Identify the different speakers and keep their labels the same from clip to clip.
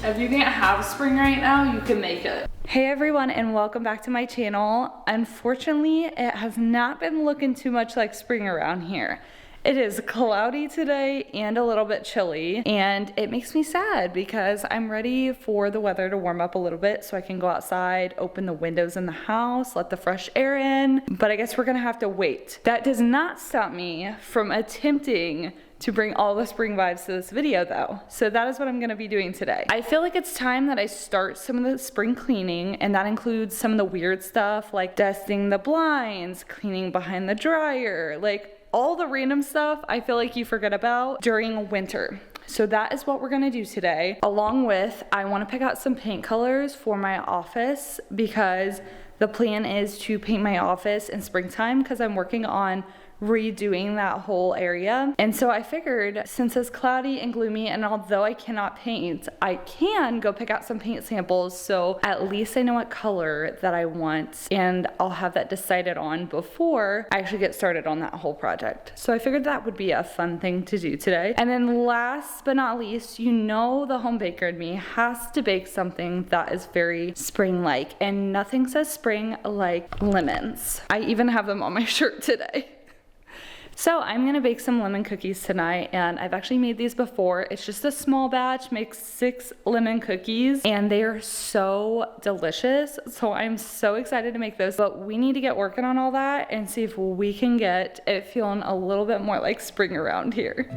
Speaker 1: If you can't have spring right now, you can make it. Hey everyone, and welcome back to my channel. Unfortunately, it has not been looking too much like spring around here. It is cloudy today and a little bit chilly, and it makes me sad because I'm ready for the weather to warm up a little bit so I can go outside, open the windows in the house, let the fresh air in, but I guess we're gonna have to wait. That does not stop me from attempting to bring all the spring vibes to this video though. So that is what I'm gonna be doing today. I feel like it's time that I start some of the spring cleaning, and that includes some of the weird stuff like dusting the blinds, cleaning behind the dryer, like all the random stuff I feel like you forget about during winter. So that is what we're gonna do today. Along with, I wanna pick out some paint colors for my office because the plan is to paint my office in springtime because I'm working on redoing that whole area. And so I figured since it's cloudy and gloomy, and although I cannot paint, I can go pick out some paint samples, so at least I know what color that I want, and I'll have that decided on before I actually get started on that whole project. So I figured that would be a fun thing to do today. And then last but not least, you know the home baker in me has to bake something that is very spring-like, and nothing says spring like lemons. I even have them on my shirt today. So I'm gonna bake some lemon cookies tonight, and I've actually made these before. It's just a small batch, makes 6 lemon cookies, and they are so delicious. So I'm so excited to make those, but we need to get working on all that and see if we can get it feeling a little bit more like spring around here.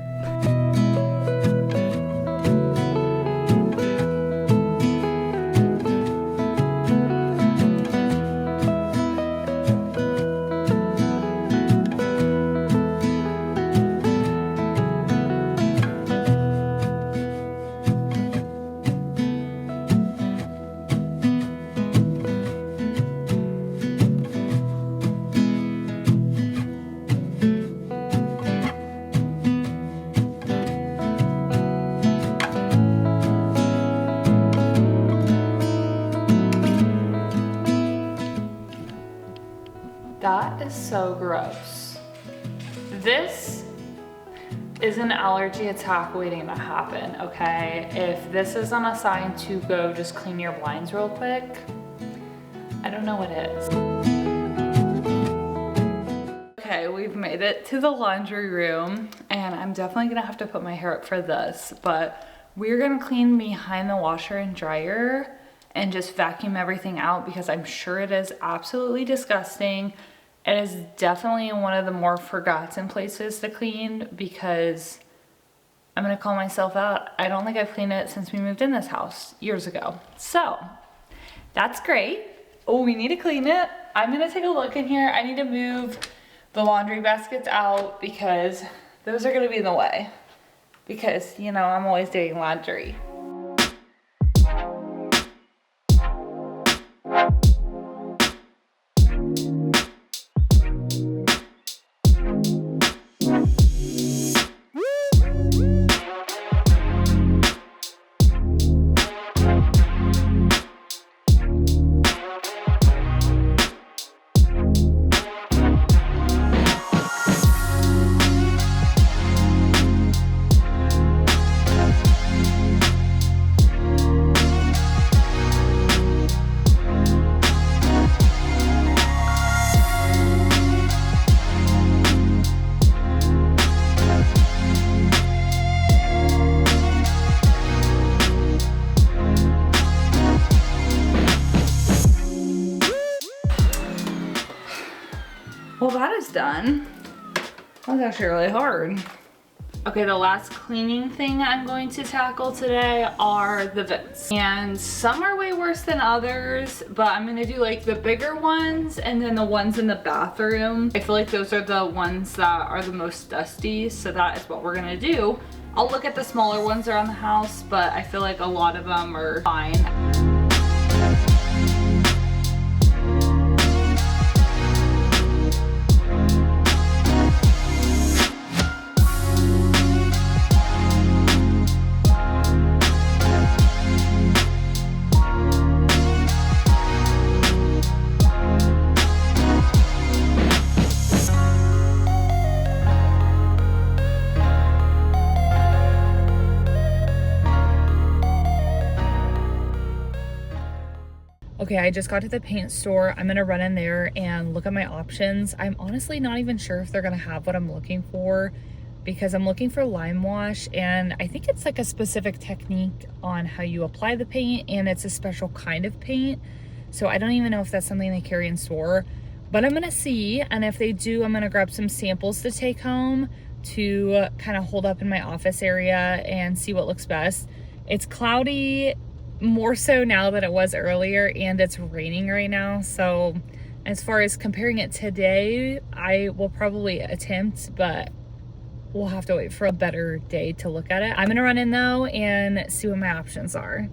Speaker 1: That is so gross. This is an allergy attack waiting to happen, okay? If this isn't a sign to go just clean your blinds real quick, I don't know what is. Okay, we've made it to the laundry room, and I'm definitely gonna have to put my hair up for this, but we're gonna clean behind the washer and dryer and just vacuum everything out because I'm sure it is absolutely disgusting. It is definitely one of the more forgotten places to clean because I'm gonna call myself out. I don't think I've cleaned it since we moved in this house years ago. So that's great. Oh, we need to clean it. I'm gonna take a look in here. I need to move the laundry baskets out because those are gonna be in the way because, you know, I'm always doing laundry. Well, that is done. That was actually really hard. Okay, the last cleaning thing I'm going to tackle today are the vents. And some are way worse than others, but I'm gonna do like the bigger ones and then the ones in the bathroom. I feel like those are the ones that are the most dusty, so that is what we're gonna do. I'll look at the smaller ones around the house, but I feel like a lot of them are fine. Okay, I just got to the paint store. I'm gonna run in there and look at my options. I'm honestly not even sure if they're gonna have what I'm looking for, because I'm looking for lime wash, and I think it's like a specific technique on how you apply the paint, and it's a special kind of paint. So I don't even know if that's something they carry in store, but I'm gonna see, and if they do, I'm gonna grab some samples to take home to kind of hold up in my office area and see what looks best. It's cloudy, more so now than it was earlier, and it's raining right now. So as far as comparing it today, I will probably attempt, but we'll have to wait for a better day to look at it. I'm gonna run in though and see what my options are.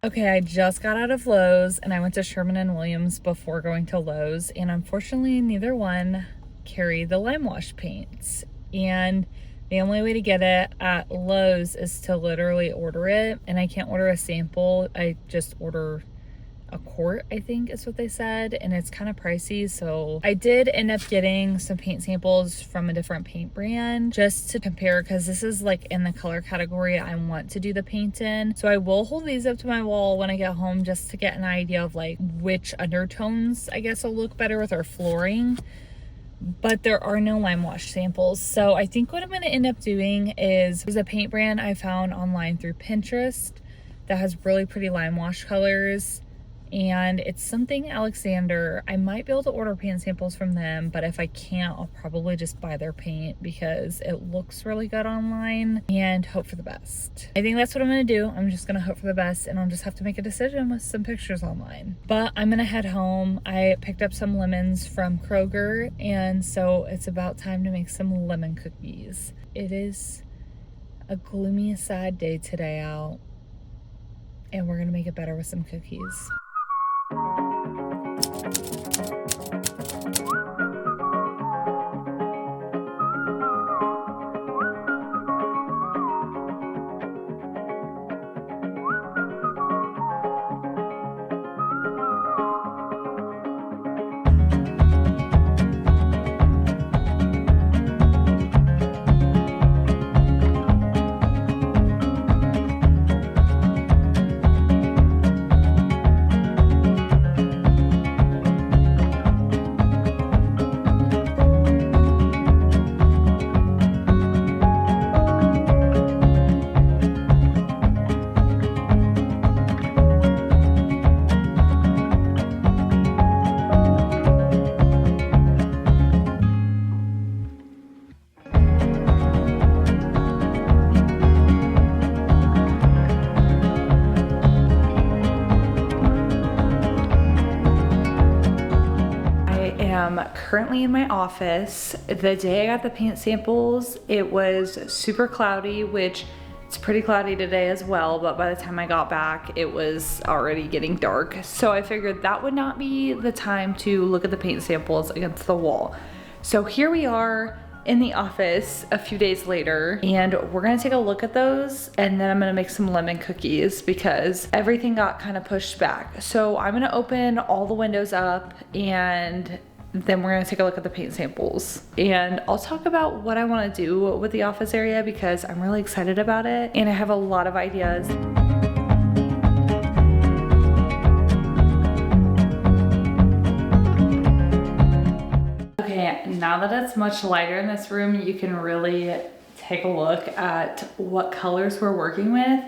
Speaker 1: Okay, I just got out of Lowe's and I went to Sherman and Williams before going to Lowe's, and unfortunately neither one carry the lime wash paints. And the only way to get it at Lowe's is to literally order it, and I can't order a sample. I just order a quart, I think is what they said, and it's kind of pricey. So I did end up getting some paint samples from a different paint brand just to compare, because this is like in the color category I want to do the paint in. So I will hold these up to my wall when I get home just to get an idea of like which undertones I guess will look better with our flooring. But there are no lime wash samples. So I think what I'm going to end up doing is, there's a paint brand I found online through Pinterest that has really pretty lime wash colors, and it's something Alexander. I might be able to order paint samples from them, but if I can't, I'll probably just buy their paint because it looks really good online, and hope for the best. I think that's what I'm gonna do. I'm just gonna hope for the best, and I'll just have to make a decision with some pictures online. But I'm gonna head home. I picked up some lemons from Kroger, and so it's about time to make some lemon cookies. It is a gloomy, sad day today out, and we're gonna make it better with some cookies. Currently in my office. The day I got the paint samples, it was super cloudy, which it's pretty cloudy today as well, but by the time I got back, it was already getting dark. So I figured that would not be the time to look at the paint samples against the wall. So here we are in the office a few days later, and we're gonna take a look at those, and then I'm gonna make some lemon cookies because everything got kind of pushed back. So I'm gonna open all the windows up, and then we're gonna take a look at the paint samples, and I'll talk about what I wanna do with the office area because I'm really excited about it and I have a lot of ideas. Okay, now that it's much lighter in this room, you can really take a look at what colors we're working with.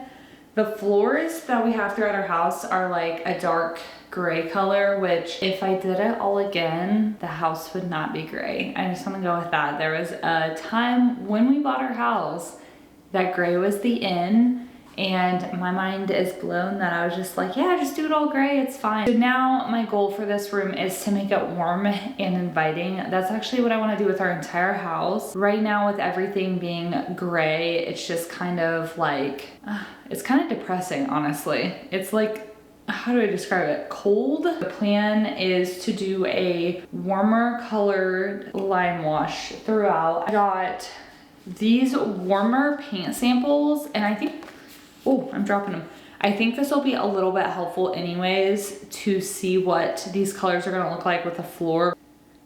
Speaker 1: The floors that we have throughout our house are like a dark gray color, which if I did it all again, the house would not be gray. I just want to go with that. There was a time when we bought our house that gray was the in, and my mind is blown that I was just like, yeah, just do it all gray, it's fine. So now my goal for this room is to make it warm and inviting. That's actually what I want to do with our entire house. Right now with everything being gray, it's just kind of like, it's kind of depressing, honestly. It's like, how do I describe it? Cold. The plan is to do a warmer colored lime wash throughout. I got these warmer paint samples, and I think, oh, I'm dropping them. I think this will be a little bit helpful anyways to see what these colors are gonna look like with the floor.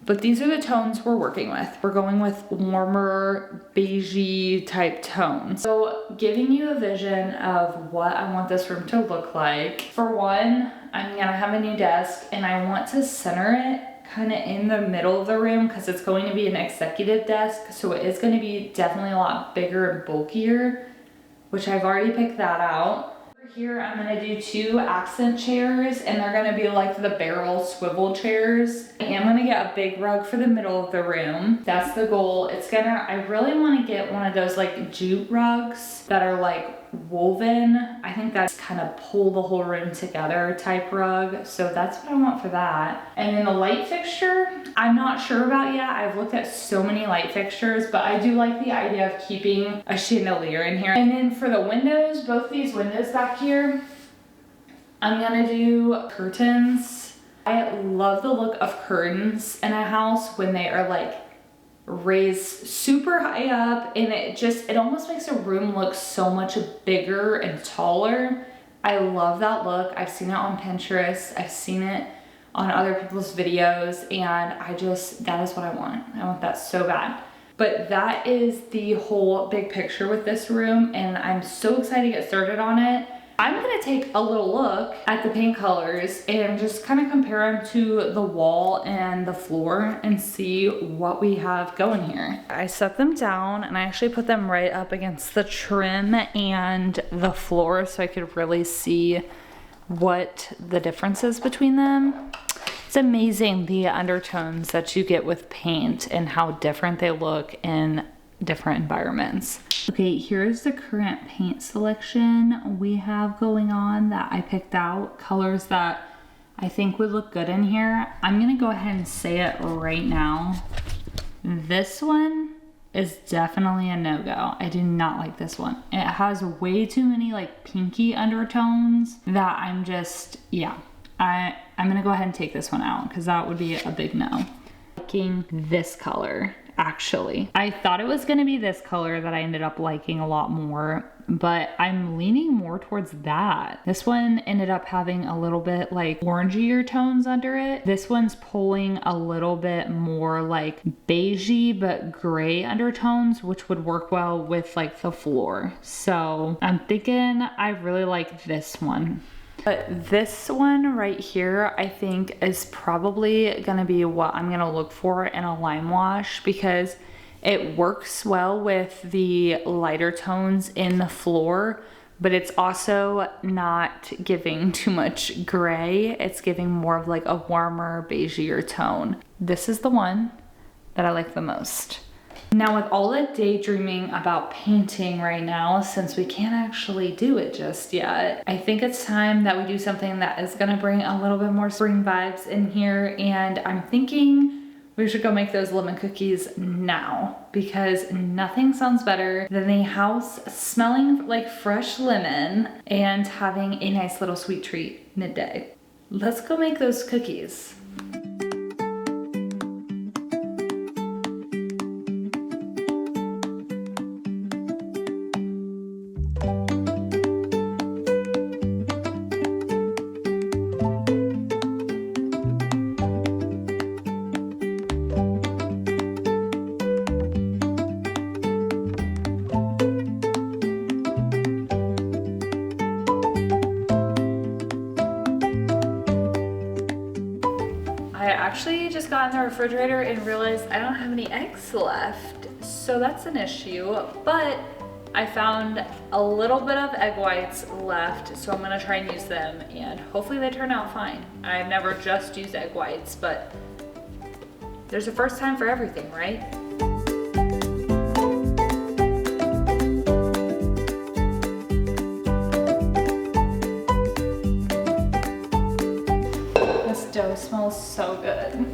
Speaker 1: But these are the tones we're working with. We're going with warmer, beigey type tones. So giving you a vision of what I want this room to look like. For one, I'm gonna have a new desk and I want to center it kind of in the middle of the room because it's going to be an executive desk. So it is gonna be definitely a lot bigger and bulkier, which I've already picked that out. Here I'm gonna do 2 accent chairs and they're gonna be like the barrel swivel chairs. I am gonna get a big rug for the middle of the room. That's the goal. I really wanna get one of those like jute rugs that are like woven. I think that's kind of pull the whole room together type rug. So that's what I want for that. And then the light fixture, I'm not sure about yet. I've looked at so many light fixtures, but I do like the idea of keeping a chandelier in here. And then for the windows, both these windows back here, I'm gonna do curtains. I love the look of curtains in a house when they are like raised super high up, and it almost makes a room look so much bigger and taller. I love that look. I've seen it on Pinterest. I've seen it on other people's videos, and that is what I want. I want that so bad. But that is the whole big picture with this room, and I'm so excited to get started on it. I'm gonna take a little look at the paint colors and just kind of compare them to the wall and the floor and see what we have going here. I set them down and I actually put them right up against the trim and the floor so I could really see what the difference is between them. It's amazing the undertones that you get with paint and how different they look in different environments. Okay, here's the current paint selection we have going on that I picked out, colors that I think would look good in here. I'm gonna go ahead and say it right now. This one is definitely a no-go. I do not like this one. It has way too many like pinky undertones that I'm gonna go ahead and take this one out because that would be a big no. Liking this color. Actually, I thought it was gonna be this color that I ended up liking a lot more, but I'm leaning more towards that. This one ended up having a little bit like orangier tones under it. This one's pulling a little bit more like beigey but gray undertones, which would work well with like the floor. So I'm thinking I really like this one. But this one right here, I think is probably gonna be what I'm gonna look for in a lime wash because it works well with the lighter tones in the floor, but it's also not giving too much gray. It's giving more of like a warmer, beigier tone. This is the one that I like the most. Now with all the daydreaming about painting right now, since we can't actually do it just yet, I think it's time that we do something that is gonna bring a little bit more spring vibes in here, and I'm thinking we should go make those lemon cookies now because nothing sounds better than the house smelling like fresh lemon and having a nice little sweet treat midday. Let's go make those cookies. I actually just got in the refrigerator and realized I don't have any eggs left, so that's an issue, but I found a little bit of egg whites left, so I'm gonna try and use them and hopefully they turn out fine. I've never just used egg whites, but there's a first time for everything, right? This dough smells so good.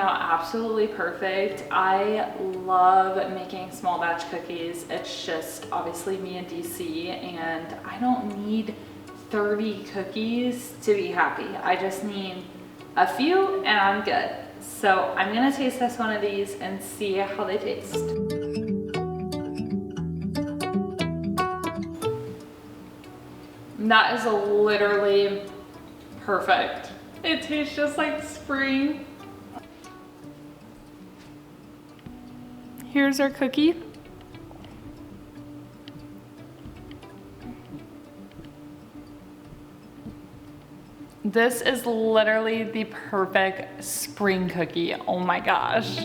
Speaker 1: out absolutely perfect. I love making small batch cookies. It's just obviously me and DC, and I don't need 30 cookies to be happy. I just need a few and I'm good. So I'm gonna taste test one of these and see how they taste. That is literally perfect. It tastes just like spring. Here's our cookie. This is literally the perfect spring cookie. Oh my gosh.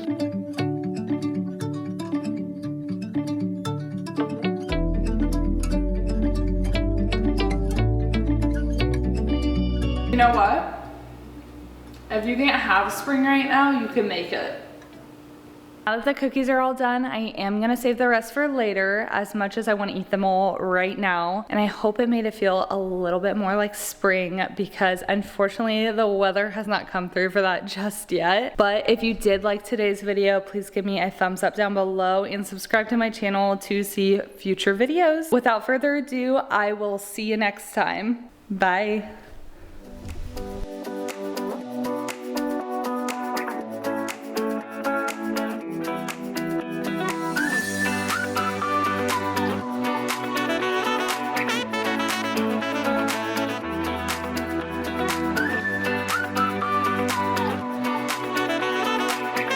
Speaker 1: You know what? If you can't have spring right now, you can make it. Now that the cookies are all done, I am gonna save the rest for later, as much as I wanna eat them all right now. And I hope it made it feel a little bit more like spring, because unfortunately the weather has not come through for that just yet. But if you did like today's video, please give me a thumbs up down below and subscribe to my channel to see future videos. Without further ado, I will see you next time. Bye.